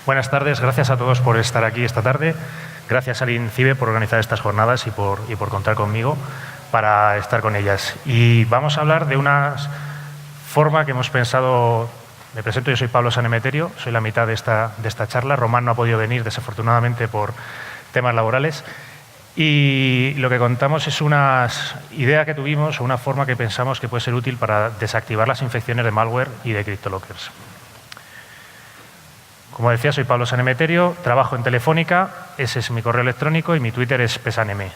Buenas tardes, gracias a todos por estar aquí esta tarde. Gracias al INCIBE por organizar estas jornadas y por contar conmigo para estar con ellas. Y vamos a hablar de una forma que hemos pensado. Me presento, yo soy Pablo Sanemeterio, soy la mitad de esta charla. Román no ha podido venir, desafortunadamente, por temas laborales. Y lo que contamos es una idea que tuvimos o una forma que pensamos que puede ser útil para desactivar las infecciones de malware y de CryptoLockers. Como decía, soy Pablo Sanemeterio, trabajo en Telefónica, ese es mi correo electrónico y mi Twitter es pesaneme.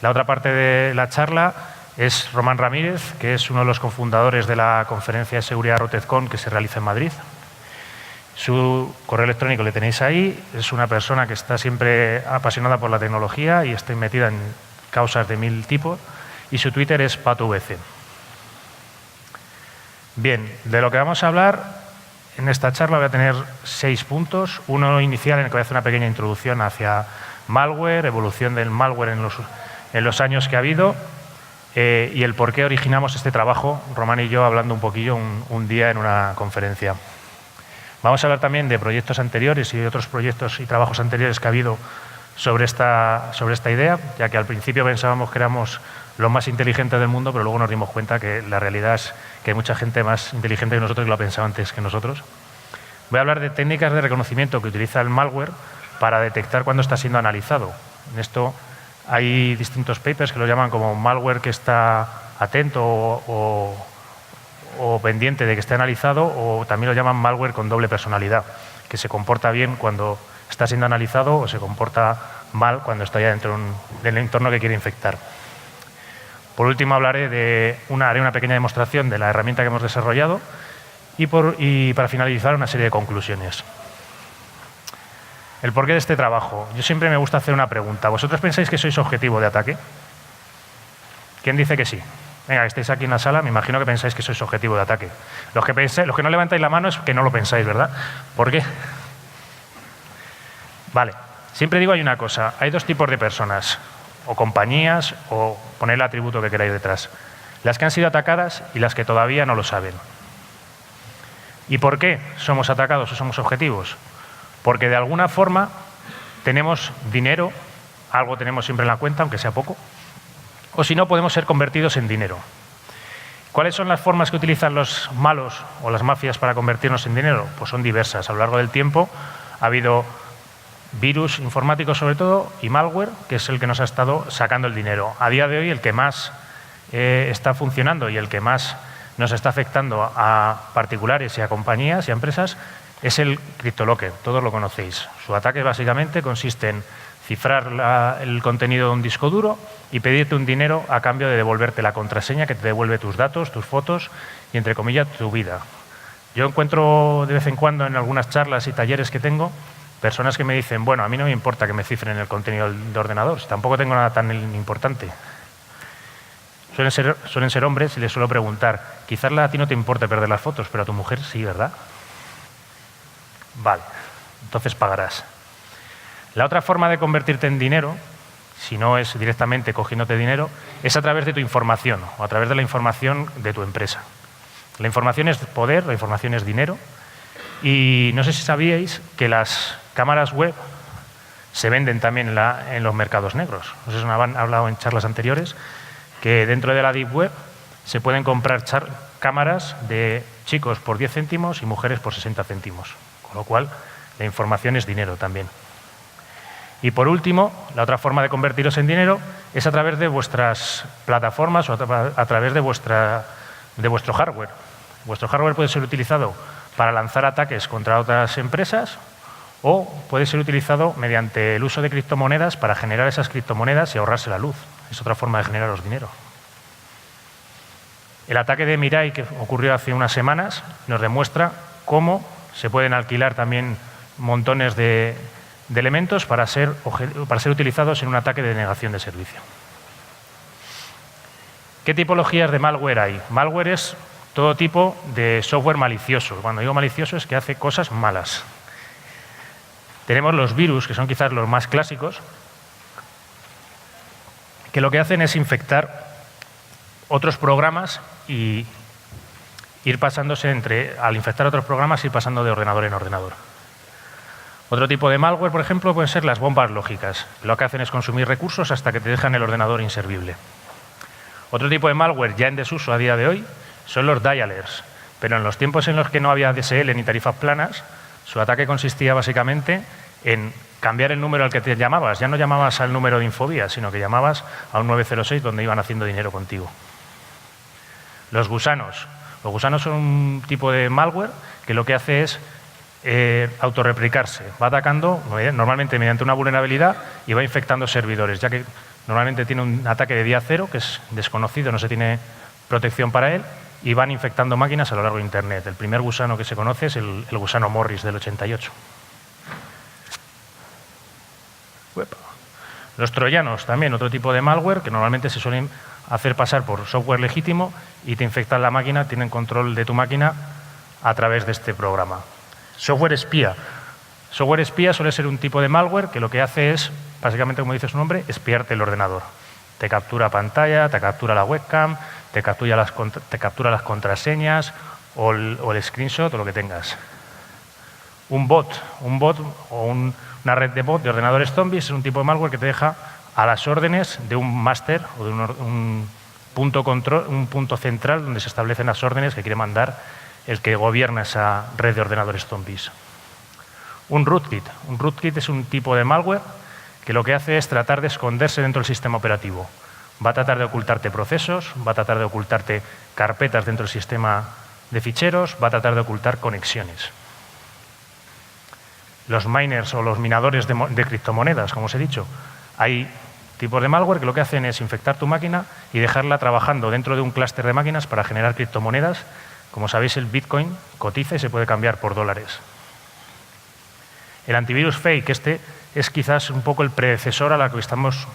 La otra parte de la charla es Román Ramírez, que es uno de los cofundadores de la conferencia de seguridad ROTEZCON que se realiza en Madrid. Su correo electrónico le tenéis ahí, es una persona que está siempre apasionada por la tecnología y está metida en causas de 1000 tipos, y su Twitter es patovc. Bien, de lo que vamos a hablar en esta charla voy a tener 6 puntos. Uno inicial en el que voy a hacer una pequeña introducción hacia malware, evolución del malware en los años que ha habido y el por qué originamos este trabajo, Román y yo, hablando un poquillo un día en una conferencia. Vamos a hablar también de proyectos anteriores y de otros proyectos y trabajos anteriores que ha habido sobre esta idea, ya que al principio pensábamos que éramos los más inteligentes del mundo, pero luego nos dimos cuenta que la realidad es que hay mucha gente más inteligente que nosotros que lo ha pensado antes que nosotros. Voy a hablar de técnicas de reconocimiento que utiliza el malware para detectar cuando está siendo analizado. En esto hay distintos papers que lo llaman como malware que está atento o pendiente de que esté analizado, o también lo llaman malware con doble personalidad, que se comporta bien cuando está siendo analizado o se comporta mal cuando está ya dentro del entorno que quiere infectar. Por último, haré una pequeña demostración de la herramienta que hemos desarrollado y para finalizar una serie de conclusiones. El porqué de este trabajo. Yo siempre me gusta hacer una pregunta. ¿Vosotros pensáis que sois objetivo de ataque? ¿Quién dice que sí? Venga, que estáis aquí en la sala, me imagino que pensáis que sois objetivo de ataque. Los que no levantáis la mano es que no lo pensáis, ¿verdad? ¿Por qué? Vale, siempre digo hay una cosa, hay dos tipos de personas, o compañías, o poner el atributo que queráis detrás. Las que han sido atacadas y las que todavía no lo saben. ¿Y por qué somos atacados o somos objetivos? Porque de alguna forma tenemos dinero, algo tenemos siempre en la cuenta, aunque sea poco, o si no podemos ser convertidos en dinero. ¿Cuáles son las formas que utilizan los malos o las mafias para convertirnos en dinero? Pues son diversas. A lo largo del tiempo ha habido virus informáticos sobre todo y malware, que es el que nos ha estado sacando el dinero. A día de hoy el que más está funcionando y el que más nos está afectando a particulares y a compañías y a empresas es el CryptoLocker, todos lo conocéis. Su ataque básicamente consiste en cifrar el contenido de un disco duro y pedirte un dinero a cambio de devolverte la contraseña que te devuelve tus datos, tus fotos y, entre comillas, tu vida. Yo encuentro de vez en cuando en algunas charlas y talleres que tengo personas que me dicen, bueno, a mí no me importa que me cifren el contenido de ordenador, tampoco tengo nada tan importante. Suelen ser hombres y les suelo preguntar, quizás a ti no te importe perder las fotos, pero a tu mujer sí, ¿verdad? Vale, entonces pagarás. La otra forma de convertirte en dinero, si no es directamente cogiéndote dinero, es a través de tu información o a través de la información de tu empresa. La información es poder, la información es dinero. Y no sé si sabíais que las cámaras web se venden también en los mercados negros. No sé si han hablado en charlas anteriores que dentro de la Deep Web se pueden comprar cámaras de chicos por 10 céntimos y mujeres por 60 céntimos. Con lo cual, la información es dinero también. Y por último, la otra forma de convertiros en dinero es a través de vuestras plataformas o a través de vuestro hardware. Vuestro hardware puede ser utilizado para lanzar ataques contra otras empresas o puede ser utilizado mediante el uso de criptomonedas para generar esas criptomonedas y ahorrarse la luz. Es otra forma de generaros dinero. El ataque de Mirai, que ocurrió hace unas semanas, nos demuestra cómo se pueden alquilar también montones de elementos para ser utilizados en un ataque de denegación de servicio. ¿Qué tipologías de malware hay? Malware es todo tipo de software malicioso. Cuando digo malicioso es que hace cosas malas. Tenemos los virus, que son quizás los más clásicos, que lo que hacen es infectar otros programas y ir pasándose al infectar otros programas, ir pasando de ordenador en ordenador. Otro tipo de malware, por ejemplo, pueden ser las bombas lógicas. Lo que hacen es consumir recursos hasta que te dejan el ordenador inservible. Otro tipo de malware ya en desuso a día de hoy son los dialers, pero en los tiempos en los que no había DSL ni tarifas planas, su ataque consistía básicamente en cambiar el número al que te llamabas. Ya no llamabas al número de Infobía, sino que llamabas a un 906 donde iban haciendo dinero contigo. Los gusanos. Los gusanos son un tipo de malware que lo que hace es autorreplicarse. Va atacando normalmente mediante una vulnerabilidad y va infectando servidores, ya que normalmente tiene un ataque de día cero, que es desconocido, no se tiene protección para él, y van infectando máquinas a lo largo de Internet. El primer gusano que se conoce es el gusano Morris del 88. Los troyanos, también otro tipo de malware que normalmente se suelen hacer pasar por software legítimo y te infectan la máquina, tienen control de tu máquina a través de este programa. Software espía. Software espía suele ser un tipo de malware que lo que hace es, básicamente, como dice su nombre, espiarte el ordenador. Te captura pantalla, te captura la webcam, te captura las contraseñas o el screenshot o lo que tengas. Un bot o una red de bot de ordenadores zombies es un tipo de malware que te deja a las órdenes de un máster o de un punto central donde se establecen las órdenes que quiere mandar el que gobierna esa red de ordenadores zombies. Un rootkit. Un rootkit es un tipo de malware que lo que hace es tratar de esconderse dentro del sistema operativo. Va a tratar de ocultarte procesos, va a tratar de ocultarte carpetas dentro del sistema de ficheros, va a tratar de ocultar conexiones. Los miners o los minadores de criptomonedas, como os he dicho, hay tipos de malware que lo que hacen es infectar tu máquina y dejarla trabajando dentro de un clúster de máquinas para generar criptomonedas. Como sabéis, el Bitcoin cotiza y se puede cambiar por dólares. El antivirus fake, este es quizás un poco el predecesor a la que estamos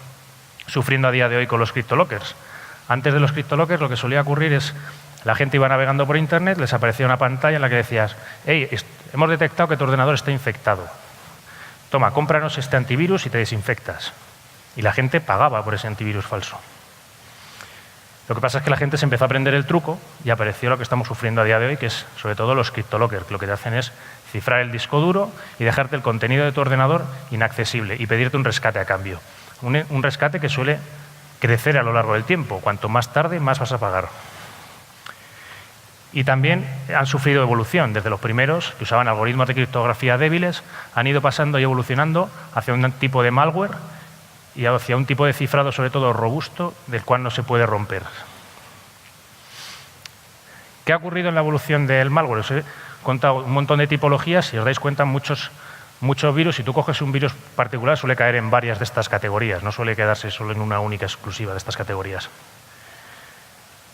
sufriendo a día de hoy con los CryptoLockers. Antes de los CryptoLockers lo que solía ocurrir es la gente iba navegando por Internet, les aparecía una pantalla en la que decías: hey, hemos detectado que tu ordenador está infectado. Toma, cómpranos este antivirus y te desinfectas. Y la gente pagaba por ese antivirus falso. Lo que pasa es que la gente se empezó a aprender el truco y apareció lo que estamos sufriendo a día de hoy, que es sobre todo los CryptoLockers, que lo que te hacen es cifrar el disco duro y dejarte el contenido de tu ordenador inaccesible y pedirte un rescate a cambio. Un rescate que suele crecer a lo largo del tiempo. Cuanto más tarde, más vas a pagar. Y también han sufrido evolución. Desde los primeros, que usaban algoritmos de criptografía débiles, han ido pasando y evolucionando hacia un tipo de malware y hacia un tipo de cifrado, sobre todo robusto, del cual no se puede romper. ¿Qué ha ocurrido en la evolución del malware? Os he contado un montón de tipologías. Si os dais cuenta, muchos virus, si tú coges un virus particular, suele caer en varias de estas categorías, no suele quedarse solo en una única exclusiva de estas categorías.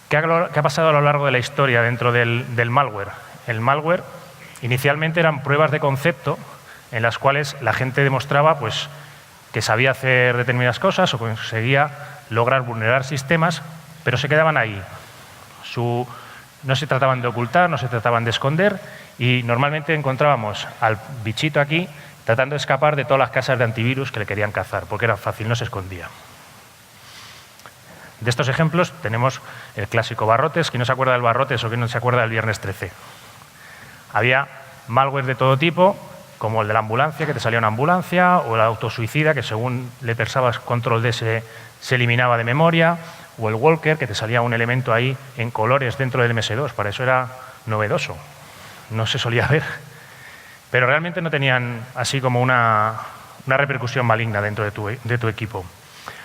¿Qué ha pasado a lo largo de la historia dentro del malware? El malware inicialmente eran pruebas de concepto en las cuales la gente demostraba pues, que sabía hacer determinadas cosas o conseguía lograr vulnerar sistemas, pero se quedaban ahí. No se trataban de ocultar, no se trataban de esconder y normalmente encontrábamos al bichito aquí tratando de escapar de todas las casas de antivirus que le querían cazar, porque era fácil, no se escondía. De estos ejemplos tenemos el clásico Barrotes. ¿Quién no se acuerda del Barrotes o quién no se acuerda del Viernes 13? Había malware de todo tipo, como el de la ambulancia, que te salía una ambulancia, o el autosuicida, que según le persabas control D se eliminaba de memoria, o el Walker, que te salía un elemento ahí en colores dentro del MS2. Para eso era novedoso, no se solía ver. Pero realmente no tenían así como una repercusión maligna dentro de tu equipo.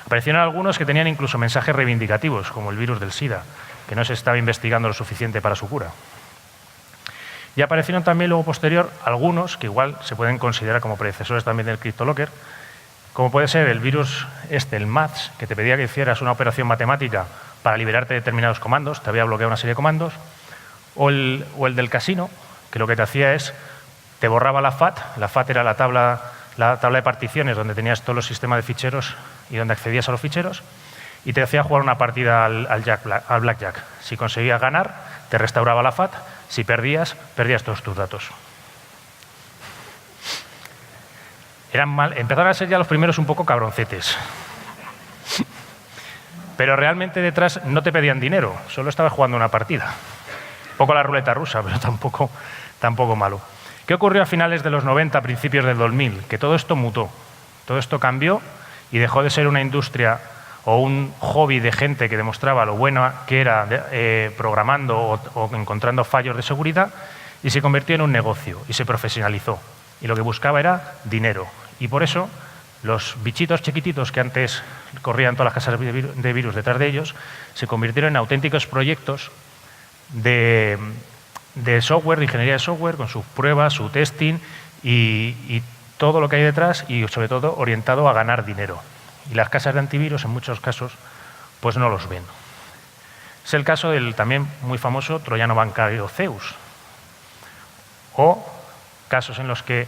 Aparecieron algunos que tenían incluso mensajes reivindicativos, como el virus del SIDA, que no se estaba investigando lo suficiente para su cura. Y aparecieron también luego posterior algunos que igual se pueden considerar como predecesores también del CryptoLocker, como puede ser el virus el MATS, que te pedía que hicieras una operación matemática para liberarte de determinados comandos, te había bloqueado una serie de comandos, o el del casino, que lo que te hacía es, te borraba la FAT era la tabla de particiones donde tenías todos los sistemas de ficheros y donde accedías a los ficheros, y te hacía jugar una partida al blackjack. Si conseguías ganar, te restauraba la FAT, si perdías todos tus datos. Empezaron a ser ya los primeros un poco cabroncetes. Pero realmente detrás no te pedían dinero, solo estabas jugando una partida. Un poco la ruleta rusa, pero tampoco malo. ¿Qué ocurrió a finales de los 90, principios del 2000? Que todo esto mutó, todo esto cambió y dejó de ser una industria o un hobby de gente que demostraba lo buena que era programando o encontrando fallos de seguridad y se convirtió en un negocio y se profesionalizó. Y lo que buscaba era dinero. Y por eso los bichitos chiquititos que antes corrían todas las casas de virus detrás de ellos se convirtieron en auténticos proyectos de software, de ingeniería de software, con sus pruebas, su testing y todo lo que hay detrás y sobre todo orientado a ganar dinero. Y las casas de antivirus en muchos casos pues no los ven. Es el caso del también muy famoso troyano bancario Zeus o casos en los que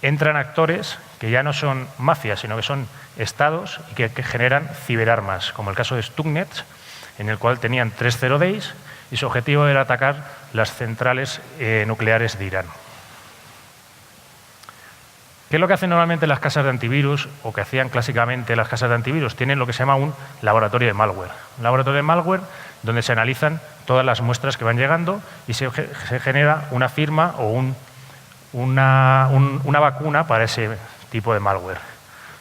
entran actores que ya no son mafias, sino que son estados y que generan ciberarmas, como el caso de Stuxnet, en el cual tenían 3 zero days y su objetivo era atacar las centrales nucleares de Irán. ¿Qué es lo que hacen normalmente las casas de antivirus o que hacían clásicamente las casas de antivirus? Tienen lo que se llama un laboratorio de malware. Un laboratorio de malware donde se analizan todas las muestras que van llegando y se genera una firma o una vacuna para ese tipo de malware.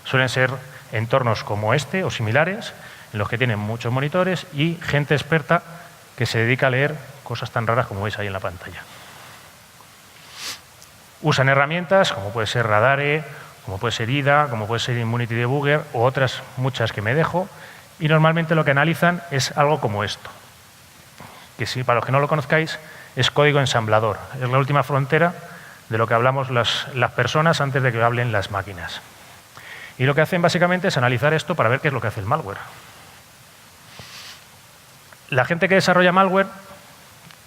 Suelen ser entornos como este o similares, en los que tienen muchos monitores y gente experta que se dedica a leer cosas tan raras como veis ahí en la pantalla. Usan herramientas como puede ser Radare, como puede ser IDA, como puede ser Immunity Debugger o otras muchas que me dejo, y normalmente lo que analizan es algo como esto, que si para los que no lo conozcáis es código ensamblador, es la última frontera de lo que hablamos las personas antes de que hablen las máquinas. Y lo que hacen básicamente es analizar esto para ver qué es lo que hace el malware. La gente que desarrolla malware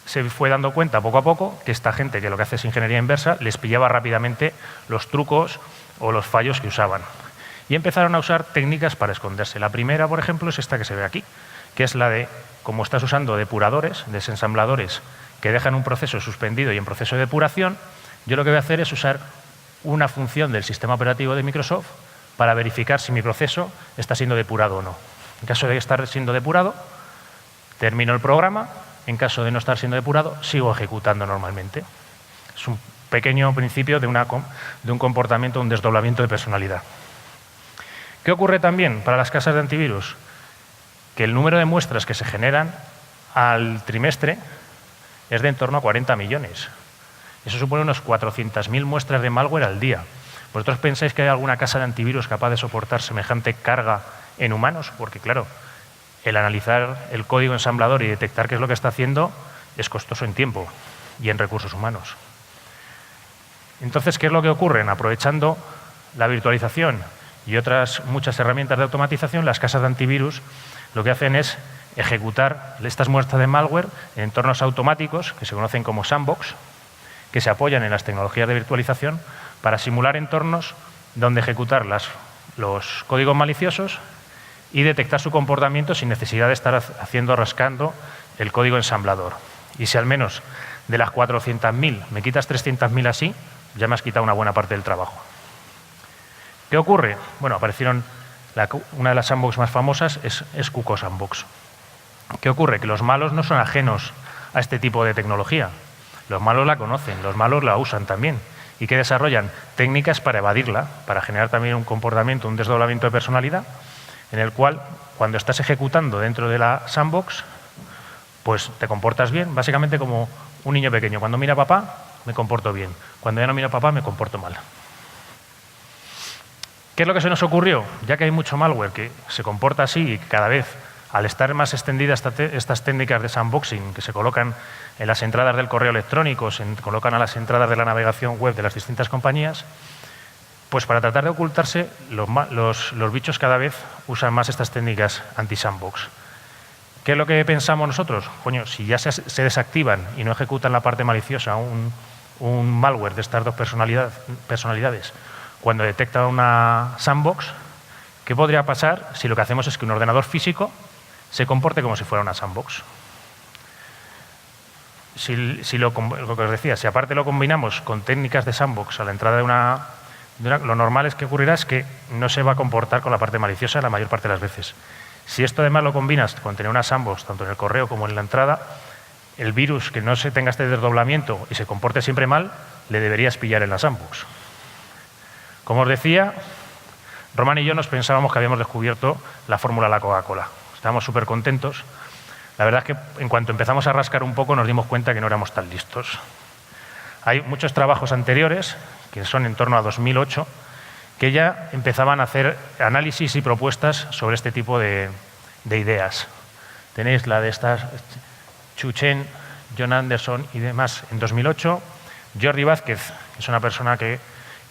se fue dando cuenta poco a poco que esta gente, que lo que hace es ingeniería inversa, les pillaba rápidamente los trucos o los fallos que usaban. Y empezaron a usar técnicas para esconderse. La primera, por ejemplo, es esta que se ve aquí, que es la de, como estás usando depuradores, desensambladores, que dejan un proceso suspendido y en proceso de depuración, yo lo que voy a hacer es usar una función del sistema operativo de Microsoft para verificar si mi proceso está siendo depurado o no. En caso de estar siendo depurado, termino el programa. En caso de no estar siendo depurado, sigo ejecutando normalmente. Es un pequeño principio de un comportamiento, un desdoblamiento de personalidad. ¿Qué ocurre también para las casas de antivirus? Que el número de muestras que se generan al trimestre es de en torno a 40 millones. Eso supone unos 400.000 muestras de malware al día. ¿Vosotros pensáis que hay alguna casa de antivirus capaz de soportar semejante carga en humanos? Porque, claro, el analizar el código ensamblador y detectar qué es lo que está haciendo es costoso en tiempo y en recursos humanos. Entonces, ¿qué es lo que ocurre? Aprovechando la virtualización y otras muchas herramientas de automatización, las casas de antivirus lo que hacen es ejecutar estas muestras de malware en entornos automáticos, que se conocen como sandbox, que se apoyan en las tecnologías de virtualización para simular entornos donde ejecutar los códigos maliciosos y detectar su comportamiento sin necesidad de estar rascando el código ensamblador. Y si al menos de las 400.000 me quitas 300.000 así, ya me has quitado una buena parte del trabajo. ¿Qué ocurre? Bueno, aparecieron, una de las sandbox más famosas es Kuko Sandbox. ¿Qué ocurre? Que los malos no son ajenos a este tipo de tecnología. Los malos la conocen, los malos la usan también y que desarrollan técnicas para evadirla, para generar también un comportamiento, un desdoblamiento de personalidad, en el cual, cuando estás ejecutando dentro de la sandbox, pues te comportas bien, básicamente como un niño pequeño. Cuando mira a papá, me comporto bien. Cuando ya no mira a papá, me comporto mal. ¿Qué es lo que se nos ocurrió? Ya que hay mucho malware que se comporta así y que cada vez, al estar más extendidas estas técnicas de sandboxing que se colocan en las entradas del correo electrónico, se colocan a las entradas de la navegación web de las distintas compañías, pues para tratar de ocultarse, los bichos cada vez usan más estas técnicas anti-sandbox. ¿Qué es lo que pensamos nosotros? Coño, si ya se desactivan y no ejecutan la parte maliciosa, un malware de estas dos personalidades, cuando detecta una sandbox, ¿qué podría pasar si lo que hacemos es que un ordenador físico se comporte como si fuera una sandbox? Si lo que os decía, si aparte lo combinamos con técnicas de sandbox a la entrada lo normal es que ocurrirá es que no se va a comportar con la parte maliciosa la mayor parte de las veces. Si esto además lo combinas con tener una sandbox tanto en el correo como en la entrada, el virus que no se tenga este desdoblamiento y se comporte siempre mal, le deberías pillar en la sandbox. Como os decía, Román y yo nos pensábamos que habíamos descubierto la fórmula de la Coca-Cola. Estábamos súper contentos. La verdad es que en cuanto empezamos a rascar un poco nos dimos cuenta que no éramos tan listos. Hay muchos trabajos anteriores, que son en torno a 2008, que ya empezaban a hacer análisis y propuestas sobre este tipo de ideas. Tenéis la de estas, Chu Chen, John Anderson y demás en 2008. Jordi Vázquez, que es una persona que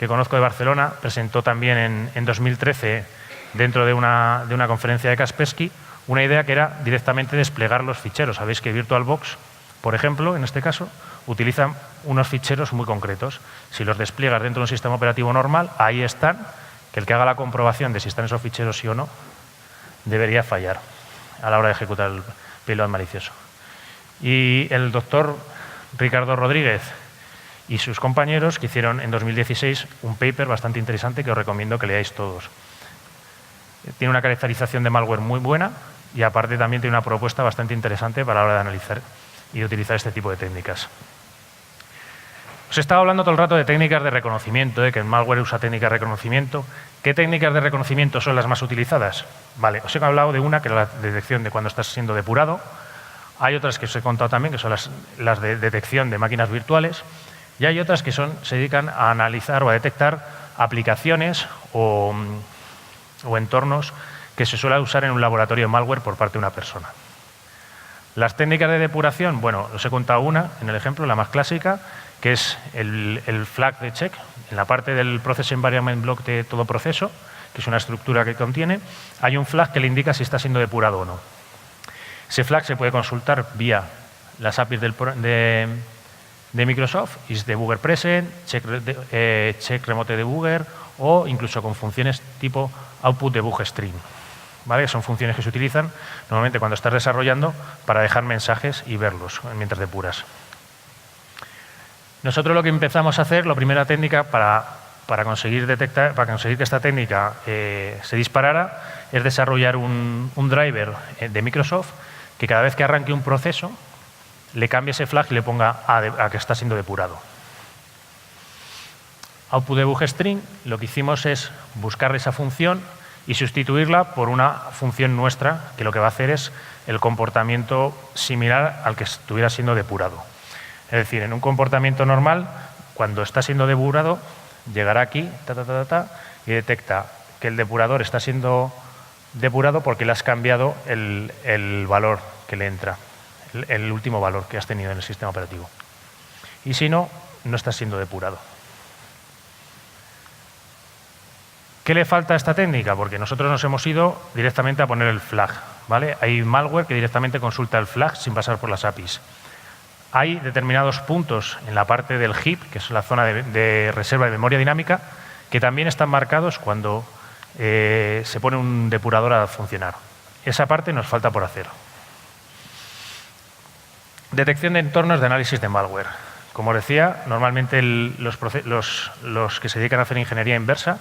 conozco de Barcelona, presentó también en 2013, dentro de una conferencia de Kaspersky, una idea que era directamente desplegar los ficheros. Sabéis que VirtualBox, por ejemplo, en este caso, utilizan unos ficheros muy concretos. Si los despliegas dentro de un sistema operativo normal, ahí están, que el que haga la comprobación de si están esos ficheros sí o no, debería fallar a la hora de ejecutar el payload malicioso. Y el doctor Ricardo Rodríguez y sus compañeros que hicieron en 2016 un paper bastante interesante que os recomiendo que leáis todos. Tiene una caracterización de malware muy buena y aparte también tiene una propuesta bastante interesante para la hora de analizar y de utilizar este tipo de técnicas. Os he estado hablando todo el rato de técnicas de reconocimiento, de que el malware usa técnicas de reconocimiento. ¿Qué técnicas de reconocimiento son las más utilizadas? Vale, os he hablado de una, que es la detección de cuando estás siendo depurado. Hay otras que os he contado también, que son las de detección de máquinas virtuales. Y hay otras que se dedican a analizar o a detectar aplicaciones o entornos que se suele usar en un laboratorio de malware por parte de una persona. Las técnicas de depuración, bueno, os he contado una en el ejemplo, la más clásica, que es el flag de check, en la parte del Process Environment Block de todo proceso, que es una estructura que contiene, hay un flag que le indica si está siendo depurado o no. Ese flag se puede consultar vía las APIs de Microsoft, is debugger present, check remote debugger o incluso con funciones tipo output debug string. ¿Vale? Son funciones que se utilizan normalmente cuando estás desarrollando para dejar mensajes y verlos mientras depuras. Nosotros lo que empezamos a hacer, la primera técnica para conseguir que esta técnica se disparara, es desarrollar un driver de Microsoft que cada vez que arranque un proceso le cambie ese flag y le ponga a que está siendo depurado. Output debug string, lo que hicimos es buscar esa función y sustituirla por una función nuestra que lo que va a hacer es el comportamiento similar al que estuviera siendo depurado. Es decir, en un comportamiento normal, cuando está siendo depurado, llegará aquí y detecta que el depurador está siendo depurado porque le has cambiado el valor que le entra, el último valor que has tenido en el sistema operativo. Y si no, no está siendo depurado. ¿Qué le falta a esta técnica? Porque nosotros nos hemos ido directamente a poner el flag, ¿vale? Hay malware que directamente consulta el flag sin pasar por las APIs. Hay determinados puntos en la parte del heap, que es la zona de reserva de memoria dinámica, que también están marcados cuando se pone un depurador a funcionar. Esa parte nos falta por hacer. Detección de entornos de análisis de malware. Como os decía, normalmente los que se dedican a hacer ingeniería inversa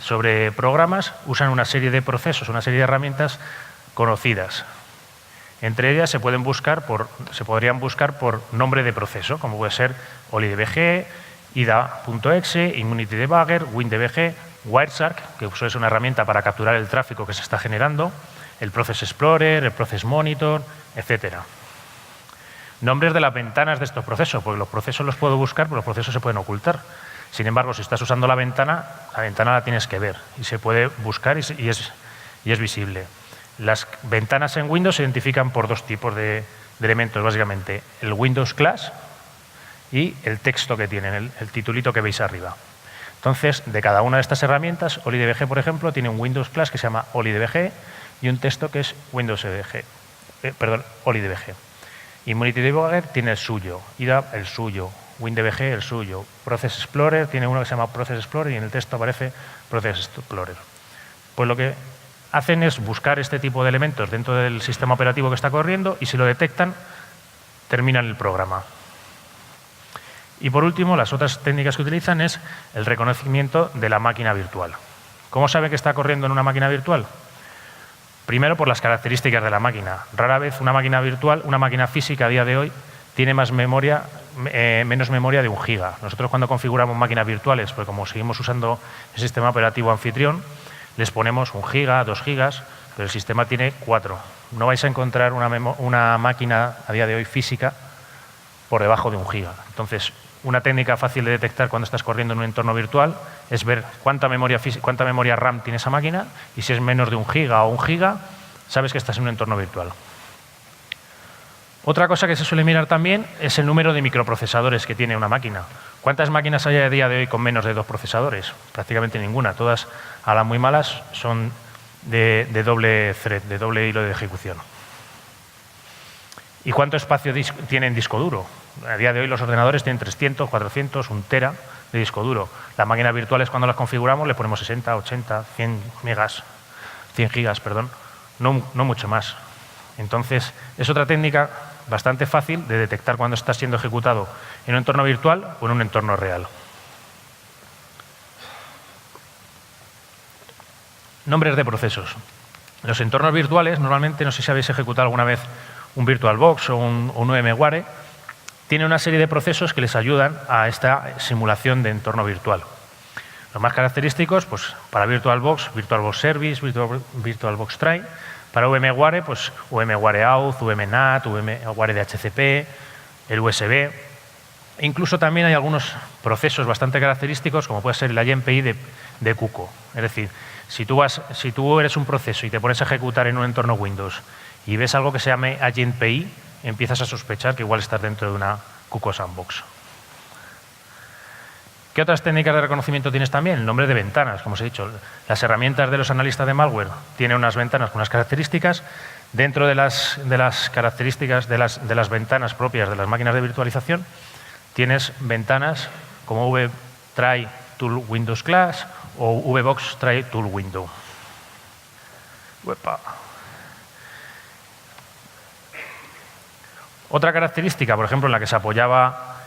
sobre programas usan una serie de procesos, una serie de herramientas conocidas. Entre ellas se podrían buscar por nombre de proceso, como puede ser OliDBG, IDA.exe, Immunity Debugger, WinDBG, Wireshark, que es una herramienta para capturar el tráfico que se está generando, el Process Explorer, el Process Monitor, etcétera. Nombres de las ventanas de estos procesos, porque los procesos los puedo buscar, pero los procesos se pueden ocultar. Sin embargo, si estás usando la ventana la tienes que ver y se puede buscar y es visible. Las ventanas en Windows se identifican por dos tipos de elementos, básicamente. El Windows Class y el texto que tienen, el titulito que veis arriba. Entonces, de cada una de estas herramientas, OliDBG, por ejemplo, tiene un Windows Class que se llama OliDBG y un texto que es OliDBG. Immunity Debugger tiene el suyo, IDA el suyo, WinDBG el suyo, Process Explorer tiene uno que se llama Process Explorer y en el texto aparece Process Explorer. Pues lo que hacen es buscar este tipo de elementos dentro del sistema operativo que está corriendo y si lo detectan, terminan el programa. Y por último, las otras técnicas que utilizan es el reconocimiento de la máquina virtual. ¿Cómo sabe que está corriendo en una máquina virtual? Primero, por las características de la máquina. Rara vez una máquina virtual, una máquina física a día de hoy, tiene más memoria menos memoria de 1 giga. Nosotros cuando configuramos máquinas virtuales, pues como seguimos usando el sistema operativo anfitrión, les ponemos 1 giga, 2 gigas, pero el sistema tiene 4. No vais a encontrar una máquina a día de hoy física por debajo de 1 giga. Entonces, una técnica fácil de detectar cuando estás corriendo en un entorno virtual es ver cuánta memoria RAM tiene esa máquina y si es menos de 1 giga o 1 giga, sabes que estás en un entorno virtual. Otra cosa que se suele mirar también es el número de microprocesadores que tiene una máquina. ¿Cuántas máquinas hay a día de hoy con menos de 2 procesadores? Prácticamente ninguna. Todas, a las muy malas, son de doble thread, de doble hilo de ejecución. ¿Y cuánto espacio tiene en disco duro? A día de hoy los ordenadores tienen 300, 400, 1 tera de disco duro. Las máquinas virtuales, cuando las configuramos, le ponemos 60, 80, 100 gigas, perdón. No mucho más. Entonces, es otra técnica bastante fácil de detectar cuando está siendo ejecutado en un entorno virtual o en un entorno real. Nombres de procesos. En los entornos virtuales, normalmente, no sé si habéis ejecutado alguna vez un VirtualBox o un VMware, tiene una serie de procesos que les ayudan a esta simulación de entorno virtual. Los más característicos, pues para VirtualBox, VirtualBox Service, VirtualBox Try. Para VMware, pues VMware Auth, VMNAT, VMware DHCP, el USB. E incluso también hay algunos procesos bastante característicos, como puede ser la IMPI de Cuco. Es decir, si tú eres un proceso y te pones a ejecutar en un entorno Windows y ves algo que se llame AgentPI, empiezas a sospechar que igual estás dentro de una Cuco Sandbox. ¿Qué otras técnicas de reconocimiento tienes también? El nombre de ventanas, como os he dicho. Las herramientas de los analistas de malware tienen unas ventanas con unas características. Dentro de las características de las ventanas propias de las máquinas de virtualización, tienes ventanas como VTry Tool Windows Class o VBox Try Tool Window. Uepa. Otra característica, por ejemplo, en la que se apoyaba...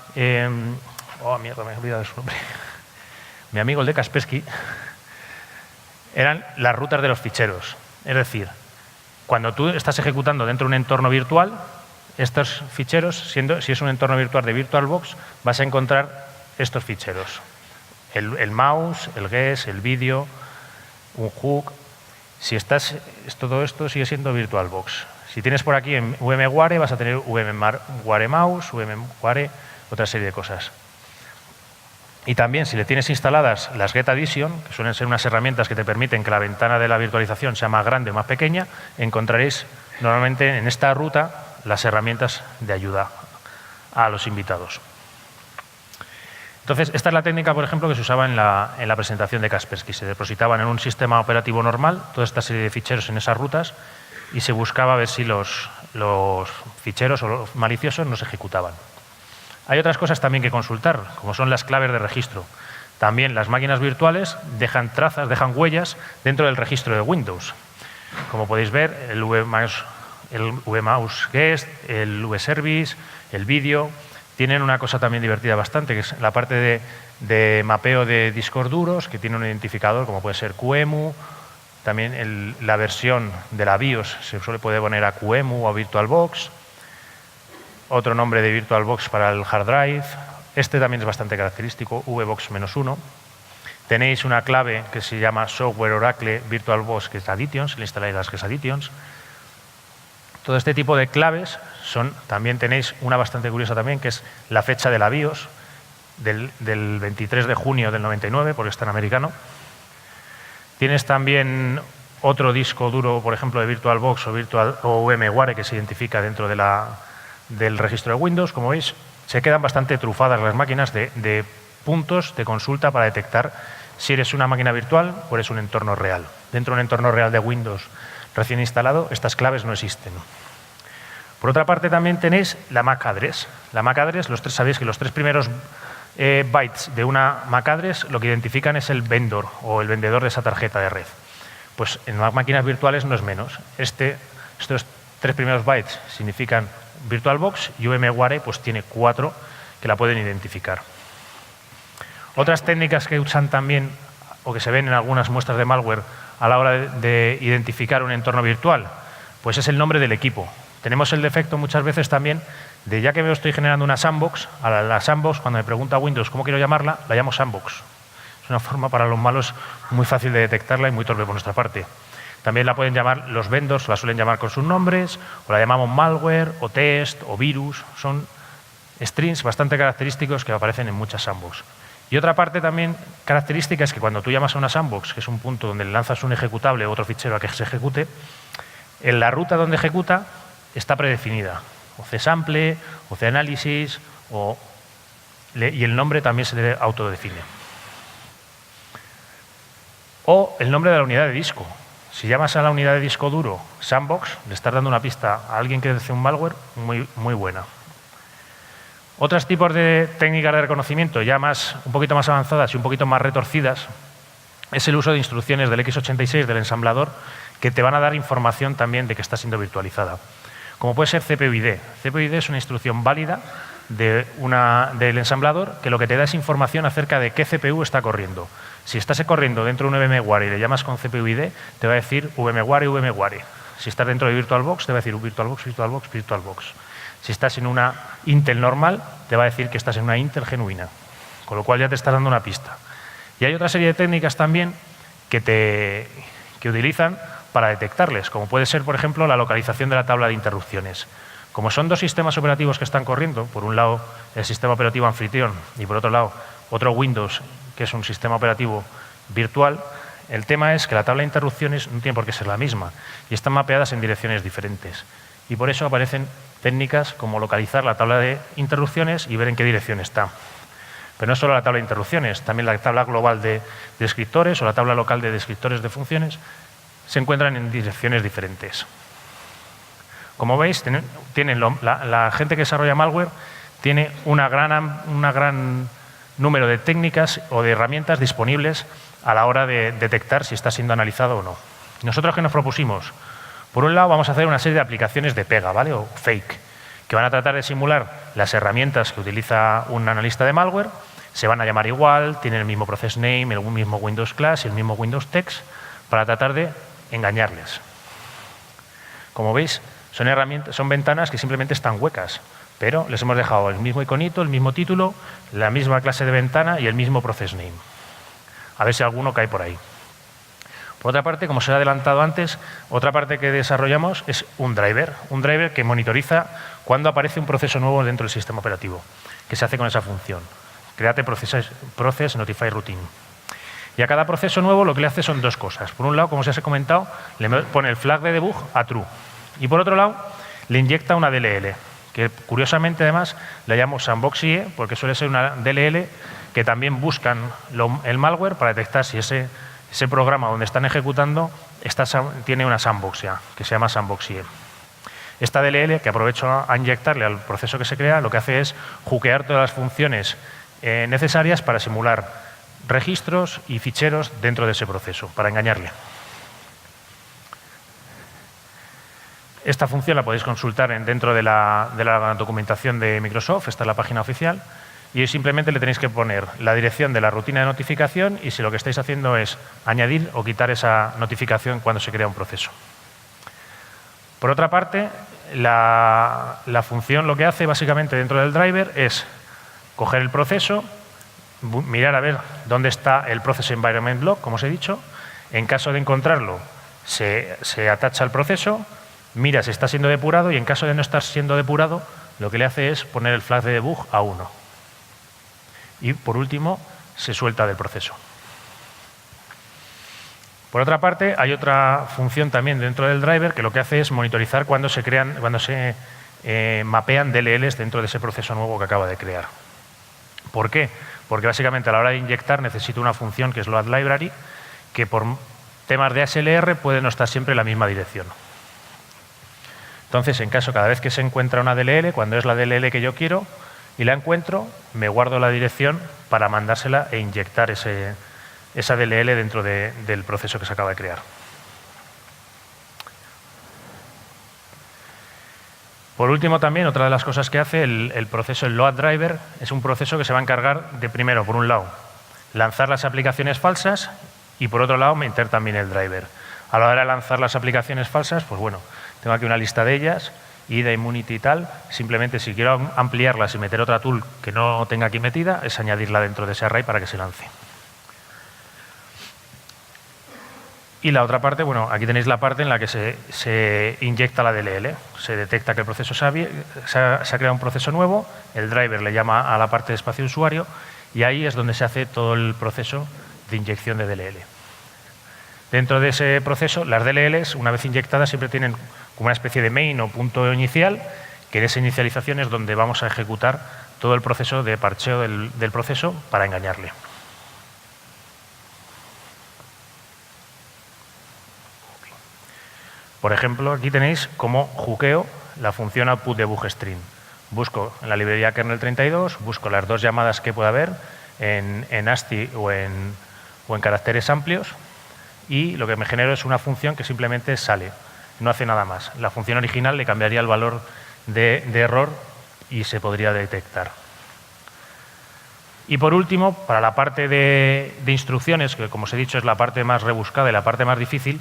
oh, mierda, me he olvidado de su nombre. Mi amigo el de Kaspersky, eran las rutas de los ficheros. Es decir, cuando tú estás ejecutando dentro de un entorno virtual, estos ficheros, si es un entorno virtual de VirtualBox, vas a encontrar estos ficheros. El mouse, el guest, el vídeo, un hook. Todo esto sigue siendo VirtualBox. Si tienes por aquí en VMware, vas a tener VMware Mouse, VMware, otra serie de cosas. Y también, si le tienes instaladas las GetAddition, que suelen ser unas herramientas que te permiten que la ventana de la virtualización sea más grande o más pequeña, encontraréis normalmente en esta ruta las herramientas de ayuda a los invitados. Entonces, esta es la técnica, por ejemplo, que se usaba en la presentación de Kaspersky. Se depositaban en un sistema operativo normal toda esta serie de ficheros en esas rutas y se buscaba ver si los ficheros o los maliciosos no se ejecutaban. Hay otras cosas también que consultar, como son las claves de registro. También las máquinas virtuales dejan trazas, dejan huellas dentro del registro de Windows. Como podéis ver, el vMouse Guest, el vService, el vídeo, tienen una cosa también divertida bastante, que es la parte de mapeo de discos duros, que tiene un identificador como puede ser QEMU. También la versión de la BIOS se suele poder poner a QEMU o a VirtualBox. Otro nombre de VirtualBox para el hard drive. Este también es bastante característico, VBox-1. Tenéis una clave que se llama Software Oracle VirtualBox GetAdditions, le instaláis las GetAdditions. Todo este tipo de claves también tenéis una bastante curiosa también, que es la fecha de la BIOS, del 23 de junio del 99, porque está en americano. Tienes también otro disco duro, por ejemplo, de VirtualBox o VMware, que se identifica dentro del registro de Windows. Como veis, se quedan bastante trufadas las máquinas de puntos de consulta para detectar si eres una máquina virtual o eres un entorno real. Dentro de un entorno real de Windows recién instalado, estas claves no existen. Por otra parte, también tenéis la MAC address. La MAC address, sabéis que los 3 primeros bytes de una MAC address lo que identifican es el vendor o el vendedor de esa tarjeta de red. Pues en las máquinas virtuales no es menos. Estos 3 primeros bytes significan VirtualBox y VMware pues tiene 4 que la pueden identificar. Otras técnicas que usan también o que se ven en algunas muestras de malware a la hora de identificar un entorno virtual, pues es el nombre del equipo. tenemos el defecto muchas veces también de, ya que estoy generando una sandbox, a la sandbox, cuando me pregunta Windows cómo quiero llamarla, la llamo sandbox. Es una forma para los malos muy fácil de detectarla y muy torpe por nuestra parte. También la pueden llamar, los vendors la suelen llamar con sus nombres, o la llamamos malware, o test, o virus. Son strings bastante característicos que aparecen en muchas sandbox. Y otra parte también característica es que cuando tú llamas a una sandbox, que es un punto donde le lanzas un ejecutable o otro fichero a que se ejecute, en la ruta donde ejecuta está predefinida. O csample, o canalysis, y el nombre también se le autodefine. O el nombre de la unidad de disco. Si llamas a la unidad de disco duro sandbox, le estás dando una pista a alguien que hace un malware muy buena. Otros tipos de técnicas de reconocimiento ya un poquito más avanzadas y un poquito más retorcidas es el uso de instrucciones del x86 del ensamblador que te van a dar información también de que está siendo virtualizada. Como puede ser CPU-ID. CPU-ID es una instrucción válida del ensamblador que lo que te da es información acerca de qué CPU está corriendo. Si estás corriendo dentro de un VMware y le llamas con CPU-ID, te va a decir VMware. Si estás dentro de VirtualBox, te va a decir VirtualBox. Si estás en una Intel normal, te va a decir que estás en una Intel genuina, con lo cual ya te está dando una pista. Y hay otra serie de técnicas también que utilizan para detectarles, como puede ser, por ejemplo, la localización de la tabla de interrupciones. Como son dos sistemas operativos que están corriendo, por un lado el sistema operativo anfitrión y por otro lado otro Windows, que es un sistema operativo virtual, el tema es que la tabla de interrupciones no tiene por qué ser la misma y están mapeadas en direcciones diferentes. Y por eso aparecen técnicas como localizar la tabla de interrupciones y ver en qué dirección está. Pero no solo la tabla de interrupciones, también la tabla global de descriptores o la tabla local de descriptores de funciones se encuentran en direcciones diferentes. Como veis, la gente que desarrolla malware tiene un gran número de técnicas o de herramientas disponibles a la hora de detectar si está siendo analizado o no. ¿Nosotros qué nos propusimos? Por un lado, vamos a hacer una serie de aplicaciones de pega, ¿vale? O fake, que van a tratar de simular las herramientas que utiliza un analista de malware, se van a llamar igual, tienen el mismo process name, el mismo Windows class y el mismo Windows text, para tratar de engañarles. Como veis, son ventanas que simplemente están huecas, pero les hemos dejado el mismo iconito, el mismo título, la misma clase de ventana y el mismo process name. A ver si alguno cae por ahí. Por otra parte, como os he adelantado antes, otra parte que desarrollamos es un driver que monitoriza cuando aparece un proceso nuevo dentro del sistema operativo, que se hace con esa función. Create process notify routine. Y a cada proceso nuevo lo que le hace son dos cosas. Por un lado, como os he comentado, le pone el flag de debug a true. Y por otro lado, le inyecta una DLL, que curiosamente además la llamo sandbox.ie, porque suele ser una DLL que también buscan el malware para detectar si ese programa donde están ejecutando tiene una sandbox ya, que se llama sandbox.ie. Esta DLL, que aprovecho a inyectarle al proceso que se crea, lo que hace es hookear todas las funciones necesarias para simular registros y ficheros dentro de ese proceso, para engañarle. Esta función la podéis consultar dentro de la documentación de Microsoft, esta es la página oficial, y simplemente le tenéis que poner la dirección de la rutina de notificación y si lo que estáis haciendo es añadir o quitar esa notificación cuando se crea un proceso. Por otra parte, la función lo que hace básicamente dentro del driver es coger el proceso, mirar a ver dónde está el Process Environment Log, como os he dicho. En caso de encontrarlo, se atacha el proceso, mira si está siendo depurado y en caso de no estar siendo depurado, lo que le hace es poner el flag de debug a 1. Y por último, se suelta del proceso. Por otra parte, hay otra función también dentro del driver que lo que hace es monitorizar cuando se mapean DLLs dentro de ese proceso nuevo que acaba de crear. ¿Por qué? Porque básicamente a la hora de inyectar necesito una función que es load library, que por temas de ASLR puede no estar siempre en la misma dirección. Entonces, en caso, cada vez que se encuentra una DLL, cuando es la DLL que yo quiero y la encuentro, me guardo la dirección para mandársela e inyectar esa DLL dentro del proceso que se acaba de crear. Por último, también, otra de las cosas que hace el proceso, el load driver, es un proceso que se va a encargar de, primero, por un lado, lanzar las aplicaciones falsas y, por otro lado, meter también el driver. A la hora de lanzar las aplicaciones falsas, pues bueno, tengo aquí una lista de ellas y de Immunity y tal, simplemente si quiero ampliarlas y meter otra tool que no tenga aquí metida, es añadirla dentro de ese array para que se lance. Y la otra parte, bueno, aquí tenéis la parte en la que se inyecta la DLL. Se detecta que el proceso se ha creado un proceso nuevo, el driver le llama a la parte de espacio de usuario y ahí es donde se hace todo el proceso de inyección de DLL. Dentro de ese proceso, las DLLs, una vez inyectadas, siempre tienen como una especie de main o punto inicial, que en esa inicialización es donde vamos a ejecutar todo el proceso de parcheo del proceso para engañarle. Por ejemplo, aquí tenéis como juqueo la función output de bugstring. Busco en la librería kernel 32, busco las dos llamadas que pueda haber en ASCII o en caracteres amplios y lo que me genero es una función que simplemente sale, no hace nada más. La función original le cambiaría el valor de error y se podría detectar. Y por último, para la parte de instrucciones, que como os he dicho es la parte más rebuscada y la parte más difícil,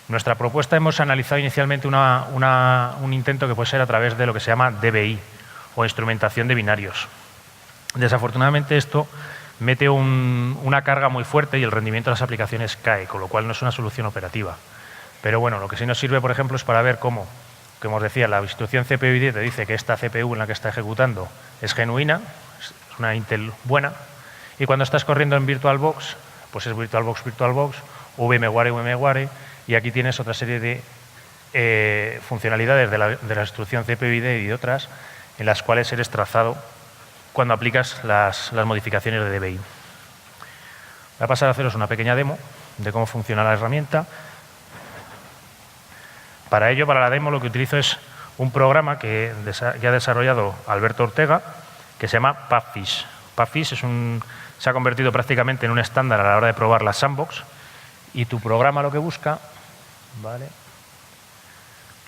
nuestra propuesta hemos analizado inicialmente un intento que puede ser a través de lo que se llama DBI o instrumentación de binarios. Desafortunadamente esto mete una carga muy fuerte y el rendimiento de las aplicaciones cae, con lo cual no es una solución operativa. Pero bueno, lo que sí nos sirve, por ejemplo, es para ver cómo, como os decía, la instrucción CPU-ID te dice que esta CPU en la que está ejecutando es genuina, es una Intel buena, y cuando estás corriendo en VirtualBox, pues es VirtualBox, VMware, y aquí tienes otra serie de funcionalidades de la instrucción CPU-ID y de otras en las cuales eres trazado cuando aplicas las modificaciones de DBI. Voy a pasar a haceros una pequeña demo de cómo funciona la herramienta. Para ello, para la demo, lo que utilizo es un programa que ha desarrollado Alberto Ortega, que se llama Pubfish. Pubfish se ha convertido prácticamente en un estándar a la hora de probar las sandbox, y tu programa lo que busca, ¿vale?